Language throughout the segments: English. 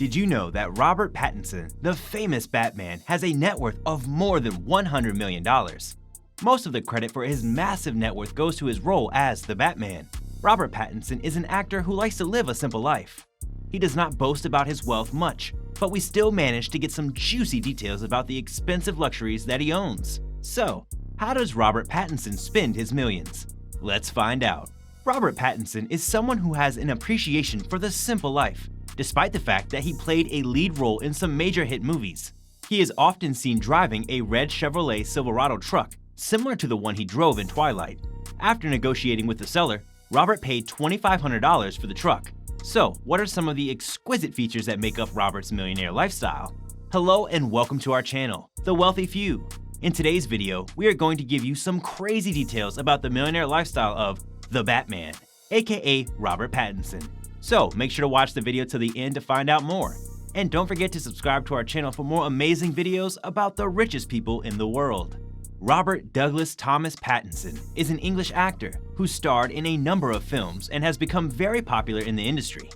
Did you know that Robert Pattinson, the famous Batman, has a net worth of more than $100 million? Most of the credit for his massive net worth goes to his role as the Batman. Robert Pattinson is an actor who likes to live a simple life. He does not boast about his wealth much, but we still managed to get some juicy details about the expensive luxuries that he owns. So, how does Robert Pattinson spend his millions? Let's find out. Robert Pattinson is someone who has an appreciation for the simple life, despite the fact that he played a lead role in some major hit movies. He is often seen driving a red Chevrolet Silverado truck, similar to the one he drove in Twilight. After negotiating with the seller, Robert paid $2,500 for the truck. So, what are some of the exquisite features that make up Robert's millionaire lifestyle? Hello and welcome to our channel, The Wealthy Few. In today's video, we are going to give you some crazy details about the millionaire lifestyle of the Batman, aka Robert Pattinson. So make sure to watch the video till the end to find out more. And don't forget to subscribe to our channel for more amazing videos about the richest people in the world. Robert Douglas Thomas Pattinson is an English actor who starred in a number of films and has become very popular in the industry.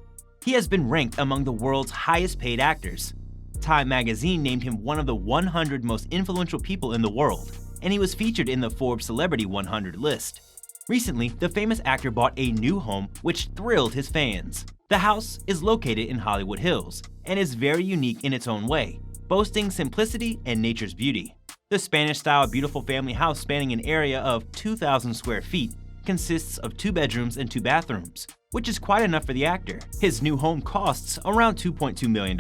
He has been ranked among the world's highest paid actors. Time magazine named him one of the 100 most influential people in the world, and he was featured in the Forbes Celebrity 100 list. Recently, the famous actor bought a new home which thrilled his fans. The house is located in Hollywood Hills and is very unique in its own way, boasting simplicity and nature's beauty. The Spanish-style beautiful family house spanning an area of 2,000 square feet consists of 2 bedrooms and 2 bathrooms, which is quite enough for the actor. His new home costs around $2.2 million.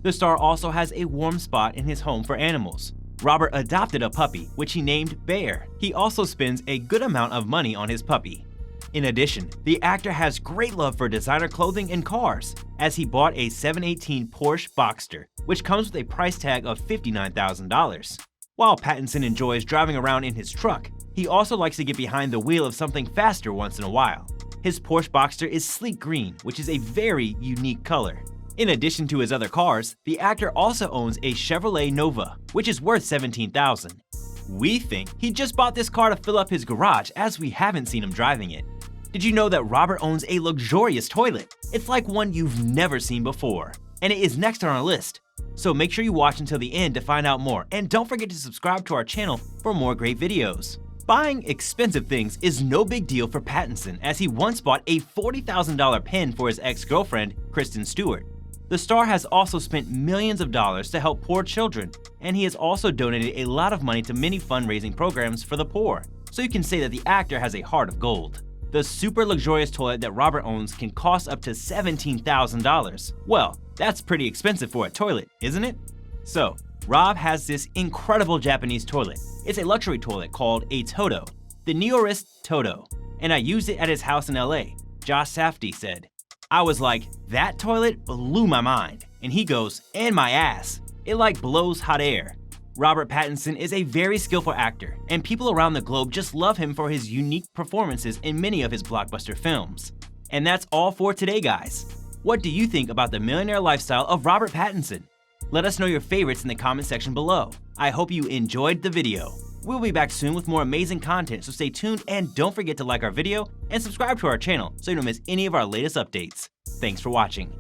The star also has a warm spot in his home for animals. Robert adopted a puppy, which he named Bear. He also spends a good amount of money on his puppy. In addition, the actor has great love for designer clothing and cars, as he bought a 718 Porsche Boxster, which comes with a price tag of $59,000. While Pattinson enjoys driving around in his truck, he also likes to get behind the wheel of something faster once in a while. His Porsche Boxster is sleek green, which is a very unique color. In addition to his other cars, the actor also owns a Chevrolet Nova, which is worth $17,000. We think he just bought this car to fill up his garage, as we haven't seen him driving it. Did you know that Robert owns a luxurious toilet? It's like one you've never seen before, and it is next on our list. So make sure you watch until the end to find out more, and don't forget to subscribe to our channel for more great videos. Buying expensive things is no big deal for Pattinson, as he once bought a $40,000 pen for his ex-girlfriend, Kristen Stewart. The star has also spent millions of dollars to help poor children, and he has also donated a lot of money to many fundraising programs for the poor, so you can say that the actor has a heart of gold. The super luxurious toilet that Robert owns can cost up to $17,000. Well, that's pretty expensive for a toilet, isn't it? So, Rob has this incredible Japanese toilet. It's a luxury toilet called a Toto, the Neorist Toto, and I used it at his house in LA, Josh Safdie said. I was like, that toilet blew my mind. And he goes, and my ass. It like blows hot air. Robert Pattinson is a very skillful actor, and people around the globe just love him for his unique performances in many of his blockbuster films. And that's all for today, guys. What do you think about the millionaire lifestyle of Robert Pattinson? Let us know your favorites in the comment section below. I hope you enjoyed the video. We'll be back soon with more amazing content, so stay tuned and don't forget to like our video and subscribe to our channel so you don't miss any of our latest updates. Thanks for watching.